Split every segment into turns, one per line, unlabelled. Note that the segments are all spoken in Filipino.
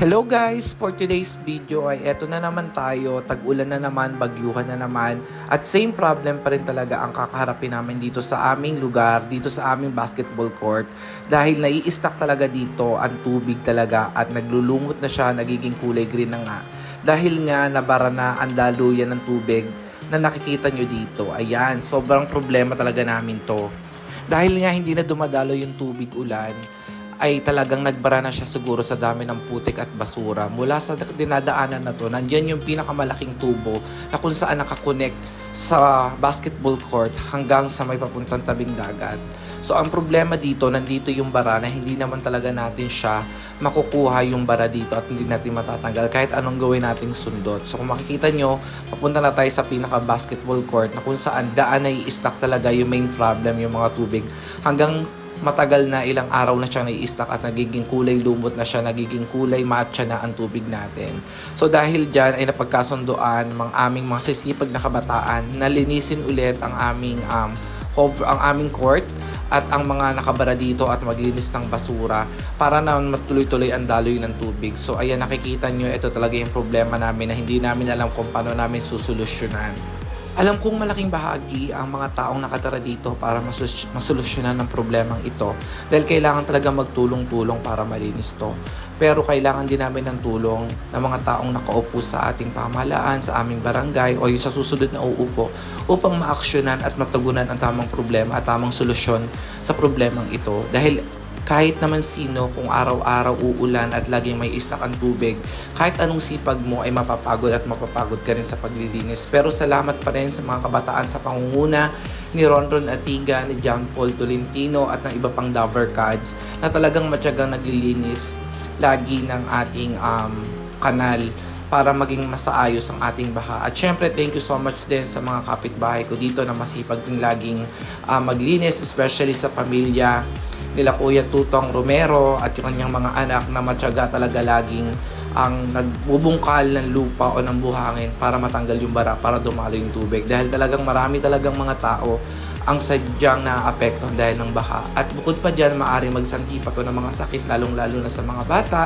Hello guys! For today's video ay eto na naman tayo, tag-ulan na naman, bagyuhan na naman at same problem pa rin talaga ang kakaharapin namin dito sa aming lugar, dito sa aming basketball court dahil nai-stack talaga dito ang tubig talaga at naglulumot na siya, nagiging kulay green na nga dahil nga nabara na ang daluyan ng tubig na nakikita nyo dito. Ayan, sobrang problema talaga namin to dahil nga hindi na dumadalo yung tubig ulan ay talagang nagbara na siya siguro sa dami ng putik at basura. Mula sa dinadaanan na to, nandyan yung pinakamalaking tubo na kung saan nakakonect sa basketball court hanggang sa may papuntang tabing dagat. So ang problema dito, nandito yung bara na hindi naman talaga natin siya makukuha yung bara dito at hindi natin matatanggal kahit anong gawin nating sundot. So kung makikita nyo, papunta na tayo sa pinaka basketball court na kung saan daan ay i-stack talaga yung main problem, yung mga tubig hanggang matagal na ilang araw na siyang nai-stack at nagiging kulay lumot na siya, nagiging kulay matcha na ang tubig natin. So dahil dyan ay napagkasundoan ng aming mga sisipag na kabataan na linisin ulit ang aming court at ang mga nakabara dito at maglinis ng basura para na matuloy-tuloy ang daloy ng tubig. So ayan, nakikita nyo, ito talaga yung problema namin na hindi namin alam kung paano namin susolusyonan. Alam kong malaking bahagi ang mga taong nakatara dito para masolusyonan ng problemang ito dahil kailangan talaga magtulong-tulong para malinis to. Pero kailangan din namin ng tulong ng mga taong nakaupo sa ating pamahalaan, sa aming barangay o yung sa susunod na uupo upang maaksyonan at matugunan ang tamang problema at tamang solusyon sa problemang ito. Dahil kahit naman sino, kung araw-araw uulan at laging may istak ang tubig, kahit anong sipag mo ay mapapagod at mapapagod ka rin sa paglilinis. Pero salamat pa rin sa mga kabataan sa pangunguna ni Ronron Atiga, ni John Paul Tolentino at ng iba pang Dover Cards na talagang matyagang naglilinis lagi ng ating kanal para maging masaayos ang ating baha. At syempre, thank you so much din sa mga kapitbahay ko dito na masipag din laging maglinis, especially sa pamilya nila Kuya Tutong Romero at yung kanyang mga anak na matyaga talaga laging ang nagbubungkal ng lupa o ng buhangin para matanggal yung bara, para dumalo yung tubig. Dahil talagang marami talagang mga tao ang sadyang naapektuhan dahil ng baha. At bukod pa dyan, maaaring magsanti pa to ng mga sakit, lalong-lalo na sa mga bata.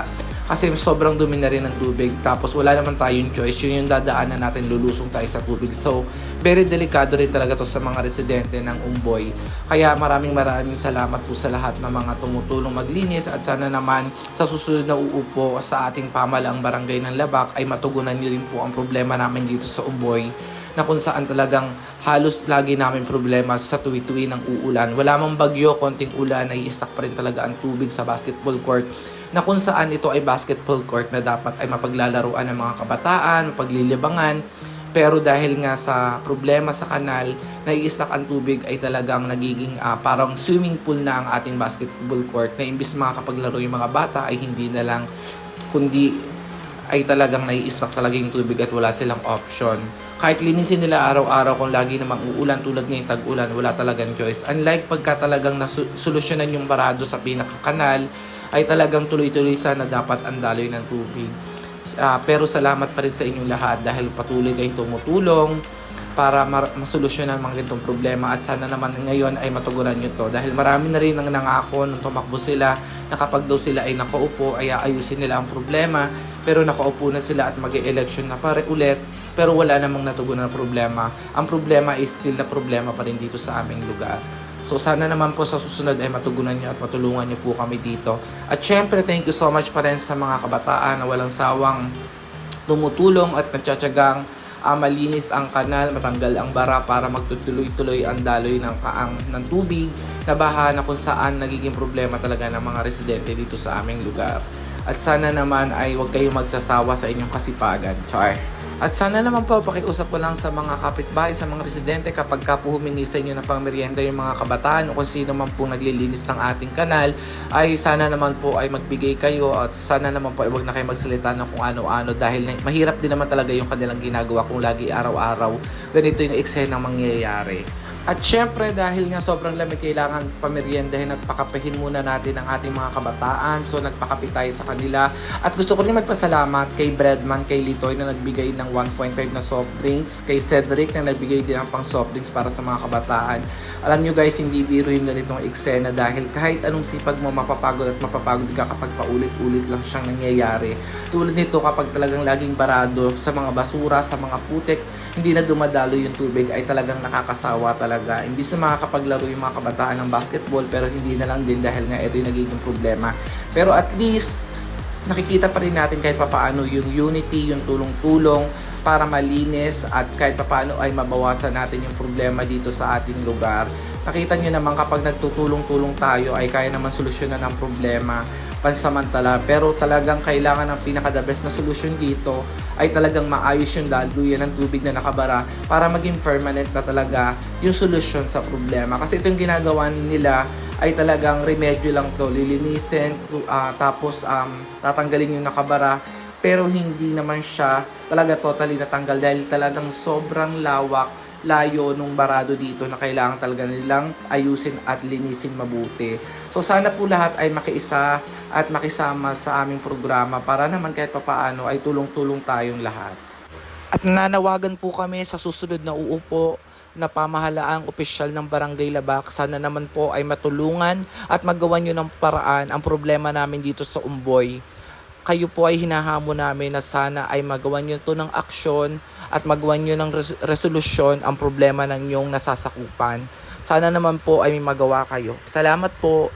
Kasi sobrang dumi na rin ng tubig. Tapos wala naman tayong choice. Yun yung dadaanan natin, lulusong tayo sa tubig. So, very delikado rin talaga to sa mga residente ng Umboy. Kaya maraming salamat po sa lahat ng mga tumutulong maglinis. At sana naman sa susunod na uupo sa ating pamalaang barangay ng Labak ay matugunan niyo rin po ang problema namin dito sa Umboy, na kung saan talagang halos lagi namin problema sa tuwi-tuwi ng uulan. Wala mang bagyo, konting ulan, ay istak pa rin talaga ang tubig sa basketball court na kung saan ito ay basketball court na dapat ay mapaglalaruan ng mga kabataan, mapaglilibangan. Pero dahil nga sa problema sa kanal, nai-stack ang tubig ay talagang nagiging parang swimming pool na ang ating basketball court na imbis makakapaglaro yung mga bata ay hindi na lang, kundi ay talagang nai-stack talaga yung tubig at wala silang option. Kahit linisin nila araw-araw kung lagi namang uulan tulad ngayong tag-ulan, wala talagang choice. Unlike pagka talagang nasolusyonan yung barado sa pinakakanal, ay talagang tuloy-tuloy sana dapat ang daloy ng tubig. Pero salamat pa rin sa inyong lahat dahil patuloy kayong tumutulong para masolusyonan mga ganitong problema at sana naman ngayon ay matugunan nyo to dahil marami na rin ang nangako nung tumakbo sila na kapag daw sila ay nakaupo ay ayusin nila ang problema, pero nakaupo na sila at mag-e-election na pare ulit pero wala namang natugunan na problema. Ang problema is still na problema pa rin dito sa aming lugar. So sana naman po sa susunod ay matugunan nyo at matulungan nyo po kami dito. At syempre, thank you so much pa rin sa mga kabataan na walang sawang tumutulong at nagtsatsagang malinis ang kanal, matanggal ang bara para magtutuloy-tuloy ang daloy ng tubig na baha na kung saan nagiging problema talaga ng mga residente dito sa aming lugar. At sana naman ay huwag kayong magsasawa sa inyong kasipagan. Char! At sana naman po, pakiusap ko lang sa mga kapitbahay, sa mga residente kapag ka po humingi sa inyo ng pangmerienda yung mga kabataan o kung sino man po naglilinis ng ating kanal, ay sana naman po ay magbigay kayo at sana naman po ay huwag na kayo magsalita ng kung ano-ano dahil mahirap din naman talaga yung kanilang ginagawa kung lagi araw-araw ganito yung eksena mangyayari. At syempre dahil nga sobrang lamig, kailangan pameriendahin at pakapihin muna natin ang ating mga kabataan. So nagpakape tayo sa kanila. At gusto ko rin magpasalamat kay Breadman, kay Litoy na nagbigay ng 1.5 na soft drinks, kay Cedric na nagbigay din ng pang soft drinks para sa mga kabataan. Alam nyo guys, hindi biro yung ganitong eksena dahil kahit anong sipag mo, mapapagod ka kapag paulit-ulit lang siyang nangyayari. Tulad nito, kapag talagang laging barado sa mga basura, sa mga putik, hindi na dumadalo yung tubig, ay talagang nakakasawa talaga. Imbis na makakapaglaro yung mga kabataan ng basketball, pero hindi na lang din dahil nga ito yung nagiging problema. Pero at least, nakikita pa rin natin kahit papaano yung unity, yung tulong-tulong para malinis at kahit papaano ay mabawasan natin yung problema dito sa ating lugar. Nakita nyo naman kapag nagtutulong-tulong tayo ay kaya naman solusyonan ang problema pansamantala, pero talagang kailangan ng pinaka-the best na solusyon dito ay talagang maayos yung daluyan ng tubig na nakabara para maging permanent na talaga yung solusyon sa problema. Kasi ito yung ginagawa nila ay talagang remedyo lang to, lilinisin, tapos tatanggalin yung nakabara, pero hindi naman siya talaga totally natanggal dahil talagang sobrang layo nung barado dito na kailangan talaga nilang ayusin at linisin mabuti. So sana po lahat ay makiisa at makisama sa aming programa para naman kahit papaano ay tulong-tulong tayong lahat. At nananawagan po kami sa susunod na uupo na pamahalaang opisyal ng Barangay Labak. Sana naman po ay matulungan at magawan nyo ng paraan ang problema namin dito sa Umboy. Kayo po ay hinahamon namin na sana ay magawan nyo to ng aksyon at magawan nyo ng resolusyon ang problema ng inyong nasasakupan. Sana naman po ay may magawa kayo. Salamat po.